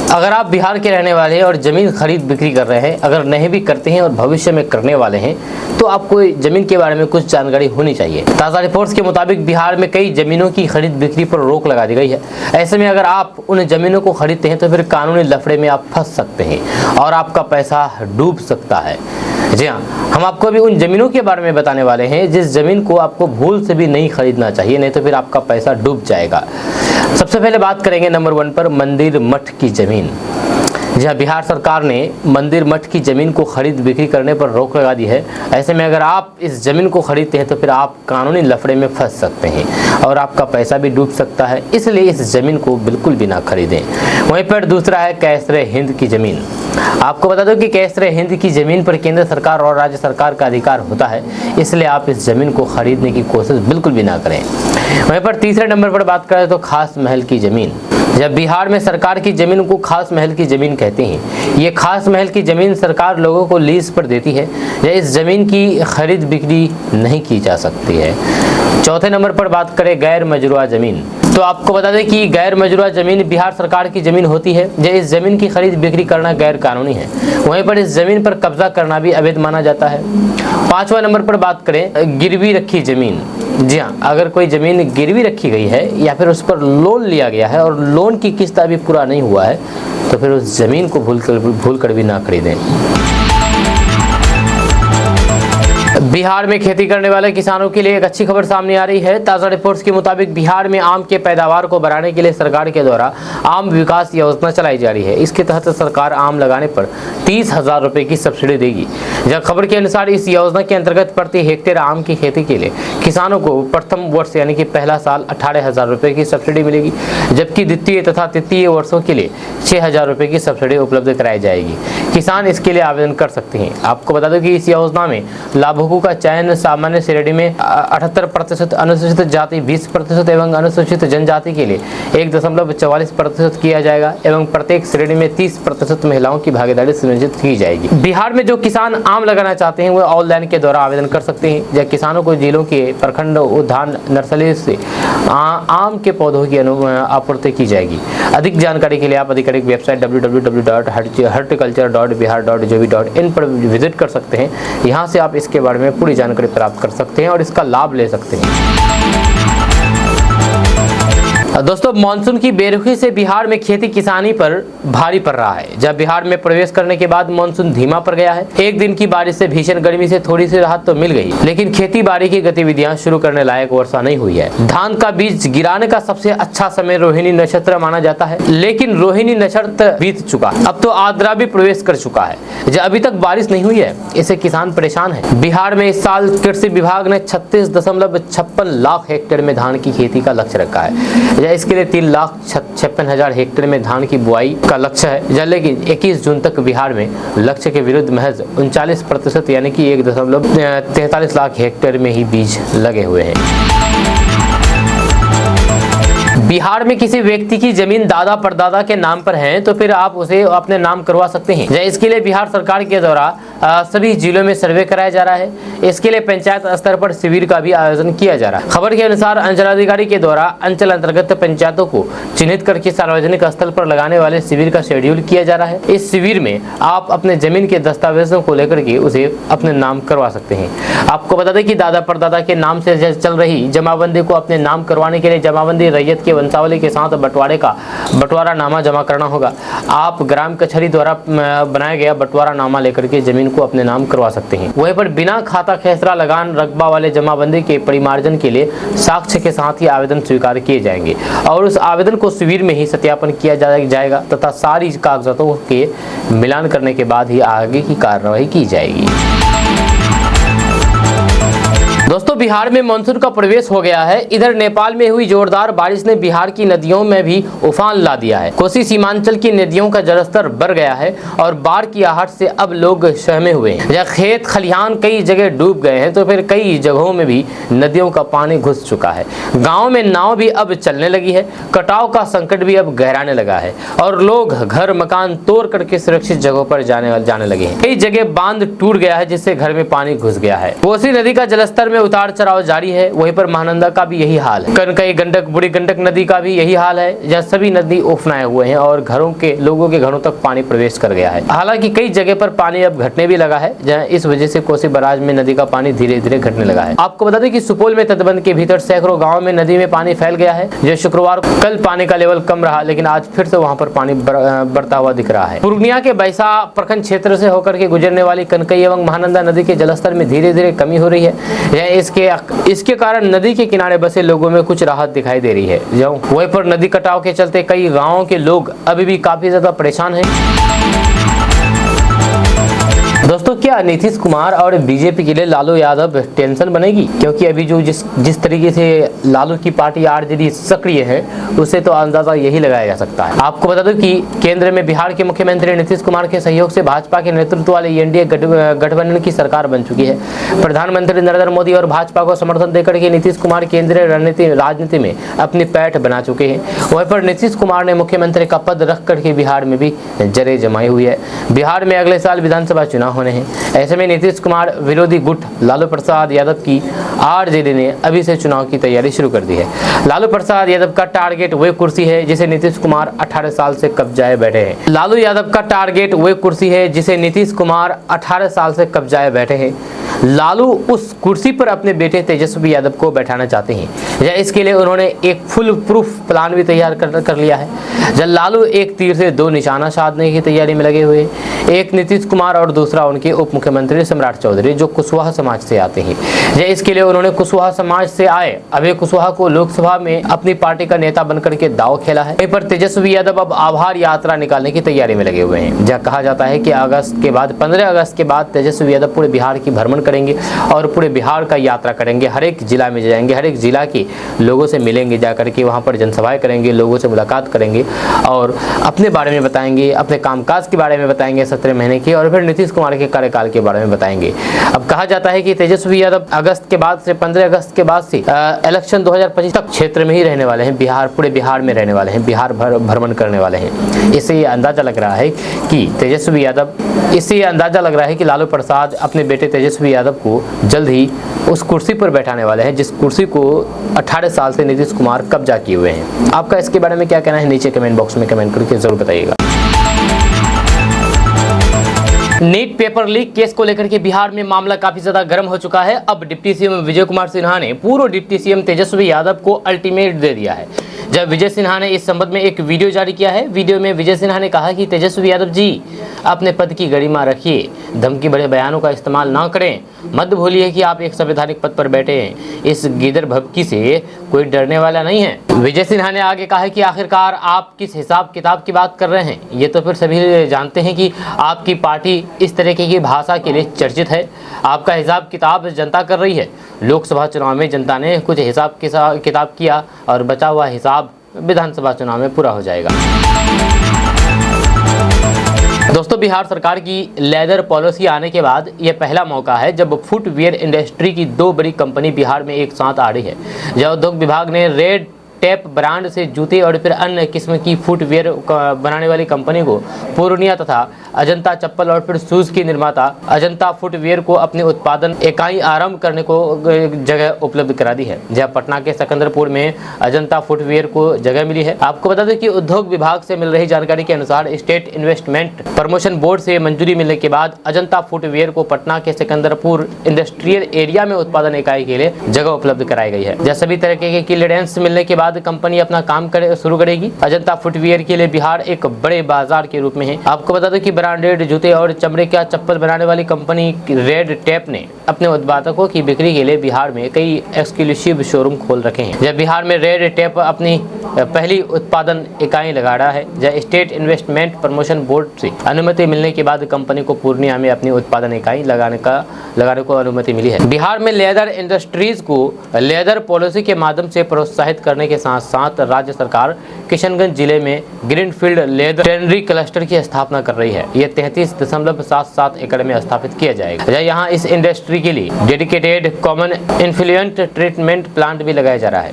अगर आप बिहार के रहने वाले हैं और ज़मीन खरीद बिक्री कर रहे हैं, अगर नहीं भी करते हैं और भविष्य में करने वाले हैं, तो आपको ज़मीन के बारे में कुछ जानकारी होनी चाहिए। ताज़ा रिपोर्ट्स के मुताबिक बिहार में कई ज़मीनों की खरीद बिक्री पर रोक लगा दी गई है। ऐसे में अगर आप उन ज़मीनों को खरीदते हैं तो फिर कानूनी लफड़े में आप फंस सकते हैं और आपका पैसा डूब सकता है। जी हाँ, हम आपको अभी उन ज़मीनों के बारे में बताने वाले हैं जिस ज़मीन को आपको भूल से भी नहीं खरीदना चाहिए, नहीं तो फिर आपका पैसा डूब जाएगा। सबसे पहले बात करेंगे नंबर 1 पर मंदिर मठ की ज़मीन। जहाँ बिहार सरकार ने मंदिर मठ की ज़मीन को खरीद बिक्री करने पर रोक लगा दी है। ऐसे में अगर आप इस ज़मीन को खरीदते हैं तो फिर आप कानूनी लफड़े में फंस सकते हैं और आपका पैसा भी डूब सकता है, इसलिए इस ज़मीन को बिल्कुल भी ना खरीदें। वहीं पर दूसरा है कैसरे हिंद की ज़मीन। आपको बता दो कि कैसरे हिंद की ज़मीन पर केंद्र सरकार और राज्य सरकार का अधिकार होता है, इसलिए आप इस ज़मीन को खरीदने की कोशिश बिल्कुल भी ना करें। वहीं पर तीसरे नंबर पर बात करें तो खास महल की ज़मीन। जब बिहार में सरकार की ज़मीन को खास महल की ज़मीन कहते हैं। ये खास महल की ज़मीन सरकार लोगों को लीज पर देती है या इस ज़मीन की खरीद बिक्री नहीं की जा सकती है। चौथे नंबर पर बात करें गैर मजरूआ ज़मीन। तो आपको बता दें कि गैर मजरूआ ज़मीन बिहार सरकार की ज़मीन होती है। जो इस ज़मीन की खरीद बिक्री करना गैर कानूनी है। वहीं पर इस ज़मीन पर कब्जा करना भी अवैध माना जाता है। 5वां नंबर पर बात करें गिरवी रखी ज़मीन। जी हाँ, अगर कोई ज़मीन गिरवी रखी गई है या फिर उस पर लोन लिया गया है और लोन की किस्त अभी पूरा नहीं हुआ है तो फिर उस ज़मीन को भूल कर भी ना खरीदें। बिहार में खेती करने वाले किसानों के लिए एक अच्छी खबर सामने आ रही है। ताज़ा रिपोर्ट्स के मुताबिक बिहार में आम के पैदावार को बढ़ाने के लिए सरकार के द्वारा आम विकास योजना चलाई जा रही है। इसके तहत सरकार आम लगाने पर 30,000 रुपये की सब्सिडी देगी। जब खबर के अनुसार इस योजना के अंतर्गत प्रति हेक्टेयर आम की खेती के लिए किसानों को प्रथम वर्ष यानी कि पहला साल 18,000 रुपये की सब्सिडी मिलेगी, जबकि द्वितीय तथा तृतीय वर्षों के लिए 6,000 रुपये की सब्सिडी उपलब्ध कराई जाएगी। किसान इसके लिए आवेदन कर सकते हैं। आपको बता दो कि इस योजना में लाभुकों का चयन सामान्य श्रेणी में 78%, अनुसूचित जाति 20% एवं अनुसूचित जनजाति के लिए 1.44% किया जाएगा एवं प्रत्येक श्रेणी में 30% महिलाओं की भागीदारी सुनिश्चित की जाएगी। बिहार में जो किसान आम लगाना चाहते हैं वो ऑनलाइन के द्वारा आवेदन कर सकते हैं। जब किसानों को जिलों के प्रखंड उद्यान नर्सरी से आम के पौधों की आपूर्ति की जाएगी। अधिक जानकारी के लिए आप आधिकारिक वेबसाइट www.horticulture.bihar.gov.in पर विजिट कर सकते हैं। यहाँ से आप इसके बारे में पूरी जानकारी प्राप्त कर सकते हैं और इसका लाभ ले सकते हैं। दोस्तों, मानसून की बेरुखी से बिहार में खेती किसानी पर भारी पड़ रहा है। जब बिहार में प्रवेश करने के बाद मानसून धीमा पड़ गया है। एक दिन की बारिश से भीषण गर्मी से थोड़ी सी राहत तो मिल गई, लेकिन खेती बाड़ी की गतिविधियां शुरू करने लायक वर्षा नहीं हुई है। धान का बीज गिराने का सबसे अच्छा समय रोहिणी नक्षत्र माना जाता है, लेकिन रोहिणी नक्षत्र बीत चुका, अब तो आद्रा भी प्रवेश कर चुका है। जब अभी तक बारिश नहीं हुई है, इससे किसान परेशान है। बिहार में इस साल कृषि विभाग ने 36.56 लाख हेक्टेयर में धान की खेती का लक्ष्य रखा है। इसके लिए 3,56,000 हेक्टेयर में धान की बुआई का लक्ष्य है। लेकिन 21 जून तक बिहार में लक्ष्य के विरुद्ध महज 39% यानी कि 1.43 लाख हेक्टेयर में ही बीज लगे हुए हैं। बिहार में किसी व्यक्ति की जमीन दादा परदादा के नाम पर है तो फिर आप उसे अपने नाम करवा सकते हैं। इसके लिए बिहार सरकार के द्वारा सभी जिलों में सर्वे कराया जा रहा है। इसके लिए पंचायत स्तर पर शिविर का भी आयोजन किया जा रहा है। खबर के अनुसार अंचलाधिकारी के द्वारा अंचल अंतर्गत पंचायतों को चिन्हित करके सार्वजनिक स्थल पर लगाने वाले शिविर का शेड्यूल किया जा रहा है। इस शिविर में आप अपने जमीन के दस्तावेजों को लेकर के उसे अपने नाम करवा सकते हैं। आपको बता दें कि दादा परदादा के नाम से चल रही जमाबंदी को अपने नाम करवाने के लिए जमाबंदी रैयत के वंशावली के साथ बंटवारा नामा जमा करना होगा। आप ग्राम कचहरी द्वारा बनाया गया बंटवारा नामा लेकर के जमीन को अपने नाम करवा सकते हैं। वहीं पर बिना खाता खेसरा लगान रकबा वाले जमाबंदी के परिमार्जन के लिए साक्ष्य के साथ ही आवेदन स्वीकार किए जाएंगे और उस आवेदन को शिविर में ही सत्यापन किया जाएगा तथा सारी कागजातों के मिलान करने के बाद ही आगे की कार्रवाई की जाएगी। दोस्तों, बिहार में मानसून का प्रवेश हो गया है। इधर नेपाल में हुई जोरदार बारिश ने बिहार की नदियों में भी उफान ला दिया है। कोसी सीमांचल की नदियों का जलस्तर बढ़ गया है और बाढ़ की आहट से अब लोग सहमे हुए हैं। जहाँ खेत खलिहान कई जगह डूब गए हैं तो फिर कई जगहों में भी नदियों का पानी घुस चुका है। गाँव में नाव भी अब चलने लगी है। कटाव का संकट भी अब गहराने लगा है और लोग घर मकान तोड़ करके सुरक्षित जगहों पर जाने लगे हैं। कई जगह बांध टूट गया है जिससे घर में पानी घुस गया है। कोसी नदी का जलस्तर उतार चढ़ाव जारी है। वहीं पर महानंदा का भी यही हाल है। कनकई गंडक बूढ़ी गंडक नदी का भी यही हाल है, जहाँ सभी नदी उफनाए हुए हैं और लोगों के घरों तक पानी प्रवेश कर गया है। हालांकि कई जगह पर पानी अब घटने भी लगा है, जहाँ इस वजह से कोसी बराज में नदी का पानी धीरे धीरे घटने लगा है। आपको बता दें कि सुपौल में तटबंध के भीतर सैकड़ों गाँव में नदी में पानी फैल गया है। जो शुक्रवार कल पानी का लेवल कम रहा, लेकिन आज फिर से वहाँ पर पानी बढ़ता हुआ दिख रहा है। पूर्णिया के बैसा प्रखंड क्षेत्र से होकर के गुजरने वाली कनकई एवं महानंदा नदी के जलस्तर में धीरे धीरे कमी हो रही है। इसके कारण नदी के किनारे बसे लोगों में कुछ राहत दिखाई दे रही है। वहीं पर नदी कटाव के चलते कई गांवों के लोग अभी भी काफी ज्यादा परेशान हैं। दोस्तों, क्या नीतीश कुमार और बीजेपी के लिए लालू यादव टेंशन बनेगी? क्योंकि अभी जो जिस तरीके से लालू की पार्टी आरजेडी सक्रिय है, उससे तो अंदाजा यही लगाया जा सकता है। आपको बता दूं कि केंद्र में बिहार के मुख्यमंत्री नीतीश कुमार के सहयोग से भाजपा के नेतृत्व वाले एनडीए गठबंधन की सरकार बन चुकी है। प्रधानमंत्री नरेंद्र मोदी और भाजपा को समर्थन देकर के नीतीश कुमार केंद्रीय राजनीति में अपनी पैठ बना चुके हैं। वहीं पर नीतीश कुमार ने मुख्यमंत्री का पद रख करके बिहार में भी जरे जमाई हुई है। बिहार में अगले साल विधानसभा चुनाव होने हैं। ऐसे में नीतीश कुमार विरोधी गुट लालू प्रसाद यादव की आरजेडी ने अभी से चुनाव की तैयारी शुरू कर दी है। लालू प्रसाद यादव का टारगेट वह कुर्सी है जिसे नीतीश कुमार 18 साल से कब्जाए बैठे हैं। लालू यादव का टारगेट वह कुर्सी है जिसे नीतीश कुमार 18 साल से कब्जाए बैठे हैं। लालू उस कुर्सी पर अपने बेटे तेजस्वी यादव को बैठाना चाहते हैं। इसके लिए उन्होंने एक फुल प्रूफ प्लान भी तैयार कर लिया है। जब लालू एक तीर से दो निशाना साधने की तैयारी में लगे हुए, एक नीतीश कुमार और दूसरा उनके उप मुख्यमंत्री सम्राट चौधरी जो कुशवाहा समाज से आते हैं। इसके लिए उन्होंने कुशवाहा समाज से आए अभय कुशवाहा को लोकसभा में अपनी पार्टी का नेता बनकर के दाव खेला है। पर तेजस्वी यादव अब आभार यात्रा निकालने की तैयारी में लगे हुए हैं। जहाँ कहा जाता है कि 15 अगस्त के बाद तेजस्वी यादव पूरे बिहार की भ्रमण करेंगे और पूरे बिहार का यात्रा करेंगे। हर एक जिला में जाएंगे, हर एक जिला के लोगों से मिलेंगे, जाकर के वहाँ पर जनसभाएं करेंगे, लोगों से मुलाकात करेंगे और अपने बारे में बताएंगे, अपने कामकाज के बारे में बताएंगे 17 महीने की, और फिर नीतीश कुमार के कार्यकाल के बारे में बताएंगे। अब कहा जाता है कि तेजस्वी यादव अगस्त के बाद से 15 अगस्त के बाद से इलेक्शन 2025 तक क्षेत्र में ही रहने वाले हैं। पूरे बिहार में रहने वाले हैं, बिहार भ्रमण करने वाले हैं। इससे ये अंदाजा लग रहा है कि लालू प्रसाद अपने बेटे तेजस्वी यादव को जल्द ही उस कुर्सी पर बैठाने वाले हैं जिस कुर्सी को 18 साल से नीतीश कुमार कब्जा किए हुए हैं। आपका इसके बारे में क्या कहना है, नीचे कमेंट बॉक्स में कमेंट करके जरूर बताइएगा। नीट पेपर लीक केस को लेकर के बिहार में मामला काफी ज्यादा गर्म हो चुका है। अब डिप्टी सीएम विजय कुमार सिन्हा ने पूर्व डिप्टी सीएम तेजस्वी यादव को अल्टीमेट दे दिया है। जब विजय सिन्हा ने इस संबंध में एक वीडियो जारी किया है। वीडियो में विजय सिन्हा ने कहा कि तेजस्वी यादव जी अपने पद की गरिमा रखिए, धमकी भरे बयानों का इस्तेमाल ना करें, मत भूलिए कि आप एक संवैधानिक पद पर बैठे हैं। इस गिदर भभकी से कोई डरने वाला नहीं है। विजय सिन्हा ने आगे कहा कि आखिरकार आप किस हिसाब किताब की बात कर रहे हैं। ये तो फिर सभी जानते हैं कि आपकी पार्टी इस तरीके की भाषा के लिए चर्चित है। आपका हिसाब किताब जनता कर रही है। लोकसभा चुनाव में जनता ने कुछ हिसाब किताब किया और बचा हुआ हिसाब विधानसभा चुनाव में पूरा हो जाएगा। दोस्तों, बिहार सरकार की लेदर पॉलिसी आने के बाद यह पहला मौका है जब फुटवियर इंडस्ट्री की दो बड़ी कंपनी बिहार में एक साथ आ रही है। जब उद्योग विभाग ने रेड टेप ब्रांड से जूते और फिर अन्य किस्म की फुटवेयर बनाने वाली कंपनी को पूर्णिया तथा अजंता चप्पल और फिर शूज की निर्माता अजंता फुटवेयर को अपने उत्पादन इकाई आरंभ करने को जगह उपलब्ध करा दी है। जहां पटना के सिकंदरपुर में अजंता फुटवेयर को जगह मिली है। आपको बता दें कि उद्योग विभाग से मिल रही जानकारी के अनुसार स्टेट इन्वेस्टमेंट प्रमोशन बोर्ड से मंजूरी मिलने के बाद अजंता फुटवेयर को पटना के सिकंदरपुर इंडस्ट्रियल एरिया में उत्पादन इकाई के लिए जगह उपलब्ध कराई गई है। जहां सभी तरह के क्लियरेंस मिलने के बाद कंपनी अपना काम शुरू करेगी। अजंता फुटवेयर के लिए बिहार एक बड़े बाजार के रूप में है। आपको बता दें कि ब्रांडेड जूते और चमड़े का चप्पल बनाने वाली कंपनी रेड टेप ने अपने उत्पादकों की बिक्री के लिए बिहार में कई एक्सक्लूसिव शोरूम खोल रखे हैं। जब बिहार में रेड टेप अपनी पहली उत्पादन इकाई लगा रहा है, जब स्टेट इन्वेस्टमेंट प्रमोशन बोर्ड से अनुमति मिलने के बाद कंपनी को पूर्णिया में अपनी उत्पादन इकाई लगाने को अनुमति मिली है। बिहार में लेदर इंडस्ट्रीज को लेदर पॉलिसी के माध्यम से प्रोत्साहित करने के साथ साथ राज्य सरकार किशनगंज जिले में ग्रीनफील्ड लेदर टेनरी क्लस्टर की स्थापना कर रही है। यह 33.77 एकड़ में स्थापित किया जाएगा। यहाँ इस इंडस्ट्री के लिए dedicated common influential treatment plant भी लगाया जा रहा है।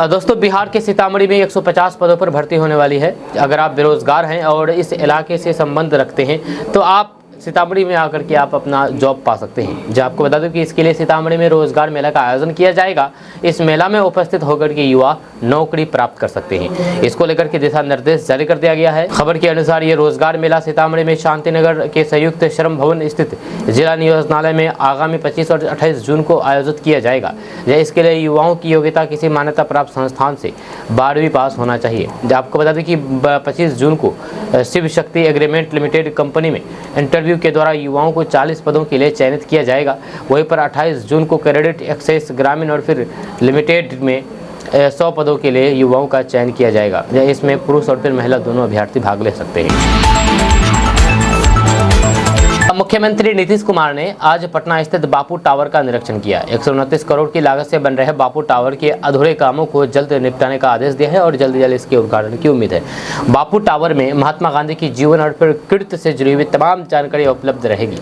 दोस्तों, बिहार के सीतामढ़ी में 150 पदों पर भर्ती होने वाली है। अगर आप बेरोजगार हैं और इस इलाके से संबंध रखते हैं तो आप सीतामढ़ी में आकर के आप अपना जॉब पा सकते हैं। जो आपको बता दूं कि इसके लिए सीतामढ़ी में रोजगार मेला का आयोजन किया जाएगा। इस मेला में उपस्थित होकर के युवा नौकरी प्राप्त कर सकते हैं। इसको लेकर के दिशा निर्देश जारी कर दिया गया है। खबर के अनुसार ये रोजगार मेला सीतामढ़ी में शांतिनगर के संयुक्त श्रम भवन स्थित जिला नियोजनालय में आगामी 25 और 28 जून को आयोजित किया जाएगा। इसके लिए युवाओं की योग्यता किसी मान्यता प्राप्त संस्थान से 12वीं पास होना चाहिए। आपको बता दें कि 25 जून को Shiv Shakti agreement limited company में इंटरव्यू के द्वारा युवाओं को 40 पदों के लिए चयनित किया जाएगा। वहीं पर 28 जून को क्रेडिट एक्सेस ग्रामीण और फिर लिमिटेड में 100 पदों के लिए युवाओं का चयन किया जाएगा। इसमें पुरुष और फिर महिला दोनों अभ्यर्थी भाग ले सकते हैं। मुख्यमंत्री नीतीश कुमार ने आज पटना स्थित बापू टावर का निरीक्षण किया। 129 करोड़ की लागत से बन रहे बापू टावर के अधूरे कामों को जल्द निपटाने का आदेश दिया है और जल्द इसके उद्घाटन की उम्मीद है। बापू टावर में महात्मा गांधी की जीवन और फिर कृत्य से जुड़ी हुई तमाम जानकारी उपलब्ध रहेगी।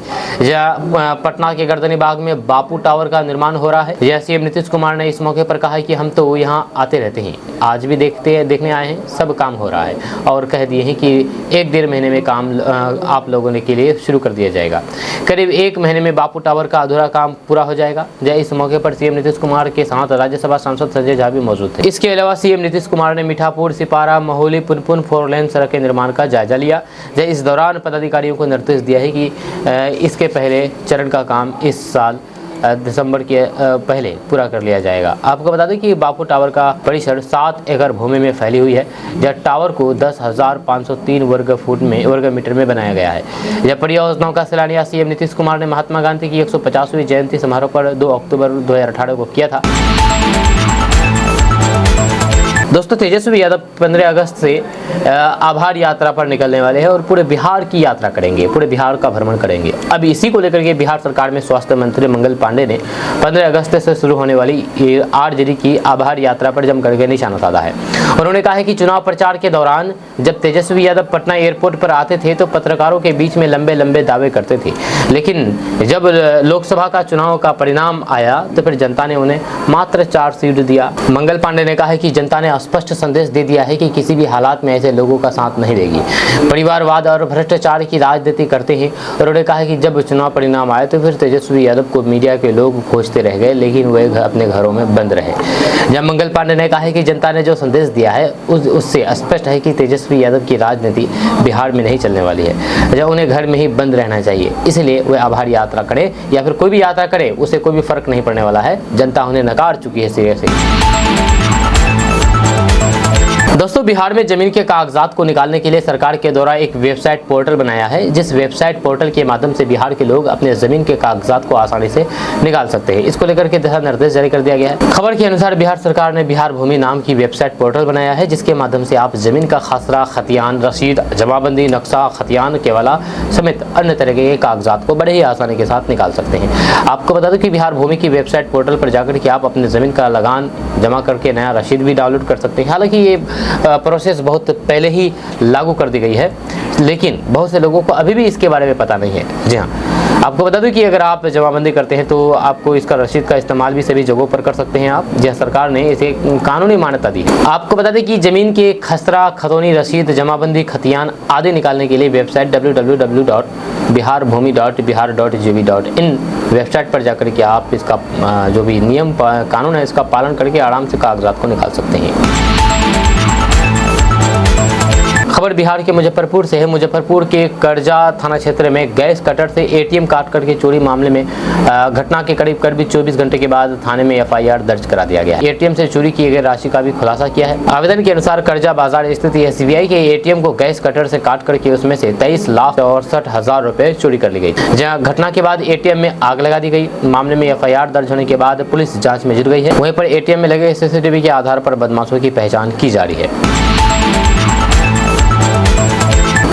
पटना के गर्दनी बाग में बापू टावर का निर्माण हो रहा है। यह सीएम नीतीश कुमार ने इस मौके पर कहा कि हम तो यहाँ आते रहते हैं, आज भी देखने आए हैं, सब काम हो रहा है और कह दिए हैं कि 1-1.5 महीने में काम आप लोगों ने के लिए शुरू कर दिया जाएगा। करीब 1 महीने में बापू टावर का अधूरा काम पूरा हो जाएगा। इस मौके पर सीएम नीतीश कुमार के साथ राज्यसभा सांसद संजय झा भी मौजूद थे। इसके अलावा सीएम नीतीश कुमार ने मीठापुर सिपारा महोली पुनपुन 4 लेन सड़क के निर्माण का जायजा लिया। इस दौरान पदाधिकारियों को निर्देश दिया है कि इसके पहले चरण का काम इस साल दिसंबर के पहले पूरा कर लिया जाएगा। आपको बता दें कि बापू टावर का परिसर 7 एकड़ भूमि में फैली हुई है। यह टावर को 10,503 वर्ग मीटर में बनाया गया है। यह परियोजनाओं का शिलान्यास सीएम नीतीश कुमार ने महात्मा गांधी की 150वीं जयंती समारोह पर 2 अक्टूबर 2018 को किया था। दोस्तों, तेजस्वी यादव 15 अगस्त से आभार यात्रा पर निकलने वाले हैं और पूरे बिहार की यात्रा करेंगे, पूरे बिहार का भ्रमण करेंगे। अब इसी को लेकर के बिहार सरकार में स्वास्थ्य मंत्री मंगल पांडे ने 15 अगस्त से शुरू होने वाली आरजेडी की आभार यात्रा पर जम करके निशाना साधा है। उन्होंने कहा है कि चुनाव प्रचार के दौरान जब तेजस्वी यादव पटना एयरपोर्ट पर आते थे तो पत्रकारों के बीच में लंबे लंबे दावे करते थे, लेकिन जब लोकसभा का चुनाव का परिणाम आया तो फिर जनता ने उन्हें मात्र 4 सीट दिया। मंगल पांडे ने कहा है कि जनता ने स्पष्ट संदेश दे दिया है कि किसी भी हालात में ऐसे लोगों का साथ नहीं देगी। परिवारवाद और भ्रष्टाचार की राजनीति करते हैं। उन्होंने कहा कि जब चुनाव परिणाम आए तो फिर तेजस्वी यादव को मीडिया के लोग खोजते रह गए, लेकिन वे अपने घरों में बंद रहे। जब मंगल पांडे ने कहा है कि जनता ने जो संदेश दिया है उससे स्पष्ट है कि तेजस्वी यादव की राजनीति बिहार में नहीं चलने वाली है। जब उन्हें घर में ही बंद रहना चाहिए, इसलिए वे आभार यात्रा करें या फिर कोई भी यात्रा करे, उससे कोई भी फर्क नहीं पड़ने वाला है। जनता उन्हें नकार चुकी है सिरे से। दोस्तों, बिहार में जमीन के कागजात को निकालने के लिए सरकार के द्वारा एक वेबसाइट पोर्टल बनाया है। जिस वेबसाइट पोर्टल के माध्यम से बिहार के लोग अपने जमीन के कागजात को आसानी से निकाल सकते हैं। इसको लेकर के दिशा निर्देश जारी कर दिया गया है। खबर के अनुसार बिहार सरकार ने बिहार भूमि नाम की वेबसाइट पोर्टल बनाया है, जिसके माध्यम से आप जमीन का खसरा, खतियान, रसीद, जमाबंदी, नक्शा, खतियान, केवाला समेत अन्य तरह के कागजात को बड़े ही आसानी के साथ निकाल सकते हैं। आपको बता दें कि बिहार भूमि की वेबसाइट पोर्टल पर जाकर के आप अपने जमीन का लगान जमा करके नया रसीद भी डाउनलोड कर सकते हैं। हालांकि ये प्रोसेस बहुत पहले ही लागू कर दी गई है, लेकिन बहुत से लोगों को अभी भी इसके बारे में पता नहीं है। जी हाँ, आपको बता दूं कि अगर आप जमाबंदी करते हैं तो आपको इसका रसीद का इस्तेमाल भी सभी जगहों पर कर सकते हैं आप, जहाँ सरकार ने इसे कानूनी मान्यता दी है। आपको बता दें कि जमीन के खसरा, खतौनी रसीद, जमाबंदी, खतियान आदि निकालने के लिए वेबसाइट www.biharbhumi.bihar.gov.in वेबसाइट पर जाकर के आप इसका जो भी नियम कानून है इसका पालन करके आराम से कागजात को निकाल सकते हैं। खबर बिहार के मुजफ्फरपुर से है। मुजफ्फरपुर के करजा थाना क्षेत्र में गैस कटर से एटीएम काट करके चोरी मामले में घटना के करीब 24 घंटे के बाद थाने में एफआईआर दर्ज करा दिया गया। एटीएम से चोरी की गई राशि का भी खुलासा किया है। आवेदन के अनुसार करजा बाजार स्थित एसबीआई के एटीएम को गैस कटर से काट करके उसमें से 23,68,000 रुपए चोरी कर ली गई। जहां घटना के बाद एटीएम में आग लगा दी गई। मामले में एफआईआर दर्ज होने के बाद पुलिस जाँच में जुट गई है। वहीं पर एटीएम में लगे सीसीटीवी के आधार पर बदमाशों की पहचान की जा रही है।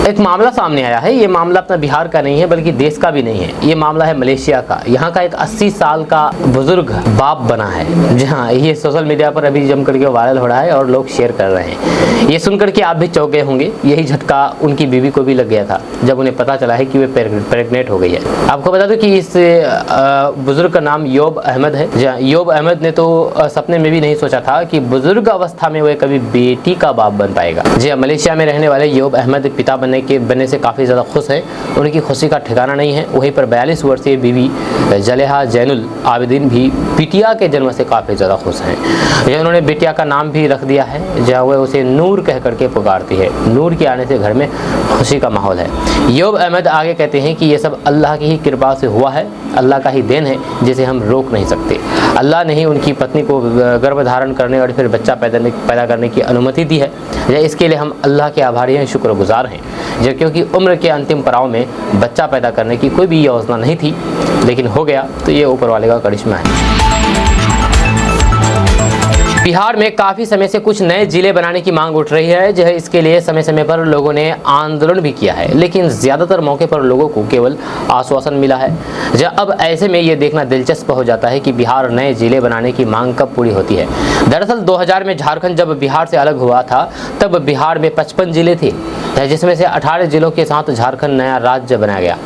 एक मामला सामने आया है। ये मामला अपना बिहार का नहीं है बल्कि देश का भी नहीं है। ये मामला है मलेशिया का। यहाँ का एक 80 साल का बुजुर्ग बाप बना है। जी हाँ, ये सोशल मीडिया पर अभी जम करके वायरल हो रहा है और लोग शेयर कर रहे हैं। ये सुन करके आप भी चौंक गए होंगे। यही झटका उनकी बीवी को भी लग गया था जब उन्हें पता चला है कि वे प्रेग्नेंट हो गई है। आपको बता दूं कि इस बुजुर्ग का नाम योब अहमद है। योब अहमद ने तो सपने में भी नहीं सोचा था कि बुजुर्ग अवस्था में वे कभी बेटी का बाप बन पाएगा। जी, मलेशिया में रहने वाले योब अहमद पिता बनने से काफ़ी ज़्यादा खुश है। उनकी खुशी का ठिकाना नहीं है। वहीं पर 42 वर्षीय बीवी जलेहा जैनुल आबिदीन भी बिटिया के जन्म से काफ़ी ज़्यादा खुश हैं। उन्होंने बिटिया का नाम भी रख दिया है, जहाँ वह उसे नूर कह करके पुकारती है। नूर के आने से घर में खुशी का माहौल है। योब अहमद आगे कहते हैं कि ये सब अल्लाह की ही कृपा से हुआ है, अल्लाह का ही देन है जिसे हम रोक नहीं सकते। अल्लाह ने ही उनकी पत्नी को गर्भ धारण करने और फिर बच्चा पैदा करने की अनुमति दी है। इसके लिए हम अल्लाह के आभारी हैं, शुक्रगुजार हैं। क्योंकि उम्र के अंतिम पड़ाव में बच्चा पैदा करने की कोई भी योजना नहीं थी, लेकिन हो गया तो ये ऊपर वाले का करिश्मा है। बिहार में काफ़ी समय से कुछ नए जिले बनाने की मांग उठ रही है। जो है इसके लिए समय समय पर लोगों ने आंदोलन भी किया है, लेकिन ज़्यादातर मौके पर लोगों को केवल आश्वासन मिला है। जब अब ऐसे में ये देखना दिलचस्प हो जाता है कि बिहार नए जिले बनाने की मांग कब पूरी होती है। दरअसल 2000 में झारखंड जब बिहार से अलग हुआ था तब बिहार में 55 जिले थे, जिसमें से 18 जिलों के साथ झारखंड नया राज्य बनाया गया।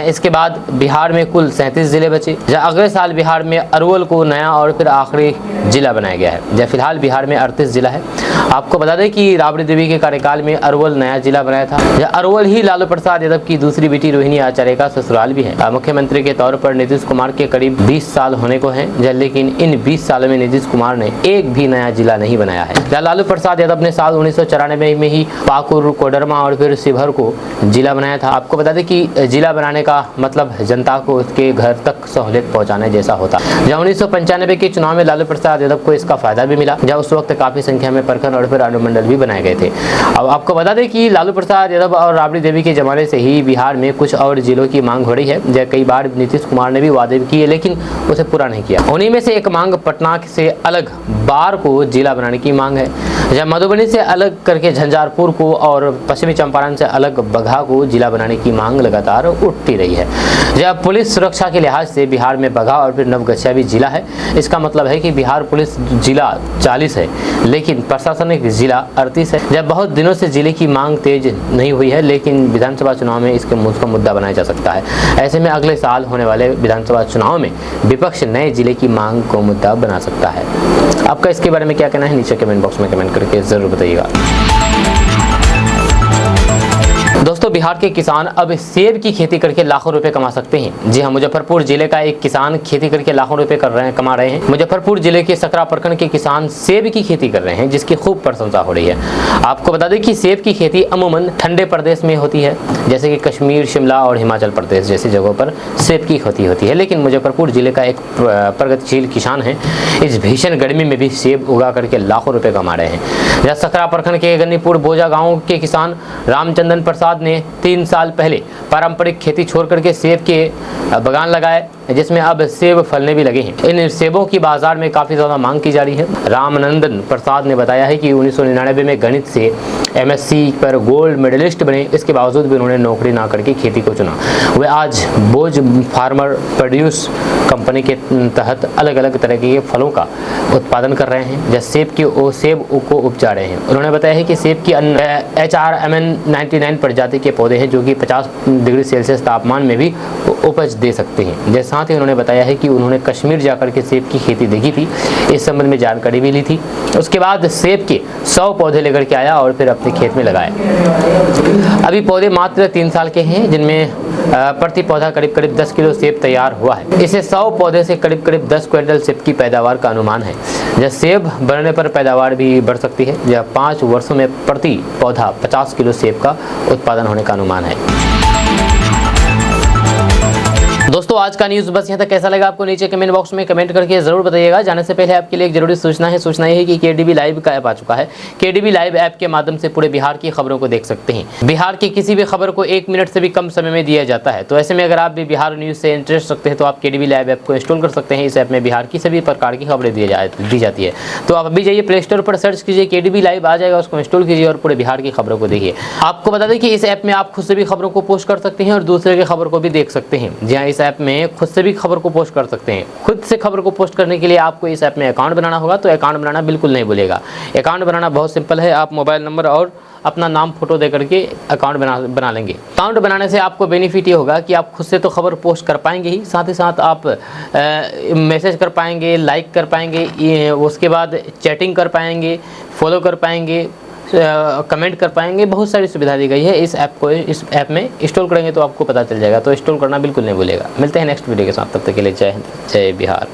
इसके बाद बिहार में कुल 37 जिले बचे। अगले साल बिहार में अरवल को नया और फिर आखिरी जिला बनाया गया है। फिलहाल बिहार में 38 जिला है। आपको बता दें कि राबड़ी देवी के कार्यकाल में अरवल नया जिला बनाया था। अरवल ही लालू प्रसाद यादव की दूसरी बेटी रोहिणी आचार्य का ससुराल भी है। मुख्यमंत्री के तौर पर नीतीश कुमार के करीब 20 साल होने को हैं, लेकिन इन 20 सालों में नीतीश कुमार ने एक भी नया जिला नहीं बनाया है। लालू प्रसाद यादव ने साल 1994 में ही पाकुर, कोडरमा और फिर शिवहर को जिला बनाया था। आपको बता दें कि जिला बनाने का मतलब जनता को उसके घर तक सहूलियत पहुंचाने जैसा होता। जब 1995 के चुनाव में लालू प्रसाद यादव को इसका फायदा भी मिला, जब उस वक्त काफी संख्या में प्रखंड और फिर अनुमंडल भी बनाए गए थे। अब आपको बता दें कि लालू प्रसाद यादव और राबड़ी देवी के जमाने से ही बिहार में कुछ और जिलों की मांग हो रही है। कई बार नीतीश कुमार ने भी वादे किए लेकिन उसे पूरा नहीं किया। उन्हीं में से एक मांग पटना से अलग बार को जिला बनाने की मांग है। जब मधुबनी से अलग करके झंझारपुर को और पश्चिमी चंपारण से अलग बगहा को जिला बनाने की मांग लगातार उठती रही है। जब पुलिस सुरक्षा के लिहाज से बिहार में बगहा और फिर नवगछिया भी जिला है। इसका मतलब है कि बिहार पुलिस जिला 40 है लेकिन प्रशासनिक जिला 38 है। जब बहुत दिनों से जिले की मांग तेज नहीं हुई है, लेकिन विधानसभा चुनाव में इसका मुद्दा बनाया जा सकता है। ऐसे में अगले साल होने वाले विधानसभा चुनाव में विपक्ष नए जिले की मांग को मुद्दा बना सकता है। आपका इसके बारे में क्या कहना है, नीचे कमेंट बॉक्स में कमेंट करके जरूर बताइएगा। दोस्तों, बिहार के किसान अब सेब की खेती करके लाखों रुपए कमा सकते हैं। जी हाँ, मुजफ्फरपुर जिले का एक किसान खेती करके लाखों रुपए कमा रहे हैं। मुजफ्फरपुर जिले के सकरा प्रखंड के किसान सेब की खेती कर रहे हैं, जिसकी खूब प्रशंसा हो रही है। आपको बता दें कि सेब की खेती अमूमन ठंडे प्रदेश में होती है, जैसे कि कश्मीर, शिमला और हिमाचल प्रदेश जैसी जगहों पर सेब की खेती होती है। लेकिन मुजफ्फरपुर जिले का एक प्रगतिशील किसान है, इस भीषण गर्मी में भी सेब उगा करके लाखों रुपए कमा रहे हैं। जहाँ सकरा प्रखंड के गन्नीपुर बोजा गाँव के किसान रामचंद्रन प्रसाद ने 3 साल पहले पारंपरिक खेती छोड़ करके सेब के बागान लगाए। जिसमें अब सेब फलने भी लगे हैं। इन सेबों की बाजार में काफी ज्यादा मांग की जा रही है। रामानंदन प्रसाद ने बताया है कि 1999 में गणित से MSc पर गोल्ड मेडलिस्ट बने, इसके बावजूद भी उन्होंने नौकरी ना करके खेती को चुना। वे आज बोझ फार्मर प्रोड्यूस कंपनी के तहत अलग अलग तरह के फलों का उत्पादन कर रहे हैं, जैसे सेब को उपजा रहे हैं। उन्होंने बताया है कि सेब की HRMN 99 प्रजाति के पौधे हैं जो कि 50 डिग्री सेल्सियस तापमान में भी उपज दे सकते हैं। जैसे साथ ही उन्होंने बताया है कि उन्होंने कश्मीर जाकर के सेब की खेती देखी थी, इस संबंध में जानकारी भी ली थी। उसके बाद सेब के 100 पौधे लेकर के आया और फिर अपने खेत में लगाए। अभी पौधे मात्र 3 साल के हैं, जिनमें प्रति पौधा करीब करीब 10 किलो सेब तैयार हुआ है। इसे 100 पौधे से करीब करीब 10 क्विंटल सेब की पैदावार का अनुमान है। जब सेब बढ़ने पर पैदावार भी बढ़ सकती है। जब 5 वर्षों में प्रति पौधा 50 किलो सेब का उत्पादन होने का अनुमान है। दोस्तों आज का न्यूज़ बस यहाँ तक। कैसा लगा आपको नीचे कमेंट बॉक्स में कमेंट करके जरूर बताइएगा। जाने से पहले आपके लिए एक जरूरी सूचना है ये कि KDB लाइव का ऐप आ चुका है। KDB लाइव ऐप के माध्यम से पूरे बिहार की खबरों को देख सकते हैं। बिहार की किसी भी खबर को 1 मिनट से भी कम समय में दिया जाता है। तो ऐसे में अगर आप भी बिहार न्यूज़ से इंटरेस्ट रखते हैं तो आप KDB लाइव ऐप को इंस्टॉल कर सकते हैं। इस ऐप में बिहार की सभी प्रकार की खबरें दी जाती है। तो आप अभी जाइए प्ले स्टोर पर सर्च कीजिए, KDB लाइव आ जाएगा, उसको इंस्टॉल कीजिए और पूरे बिहार की खबरों को देखिए। आपको बता दें कि इस ऐप में आप खुद से भी खबरों को पोस्ट कर सकते हैं और दूसरे की खबर को भी देख सकते हैं। जी हाँ, इस ऐप में खुद से भी खबर को पोस्ट कर सकते हैं। खुद से खबर को पोस्ट करने के लिए आपको इस ऐप में अकाउंट बनाना होगा। तो अकाउंट बनाना बिल्कुल नहीं भूलिएगा। अकाउंट बनाना बहुत सिंपल है। आप मोबाइल नंबर और अपना नाम फोटो दे करके अकाउंट बना लेंगे। अकाउंट बनाने से आपको बेनिफिट ये होगा कि आप खुद से तो खबर पोस्ट कर पाएंगे ही, साथ ही साथ आप मैसेज कर पाएंगे, लाइक कर पाएंगे, उसके बाद चैटिंग कर पाएंगे, फॉलो कर पाएंगे, कमेंट कर पाएंगे। बहुत सारी सुविधा दी गई है। इस ऐप में इंस्टॉल करेंगे तो आपको पता चल जाएगा। तो इंस्टॉल करना बिल्कुल नहीं भूलिएगा। मिलते हैं नेक्स्ट वीडियो के साथ, तब तक के लिए जय हिंद, जय बिहार।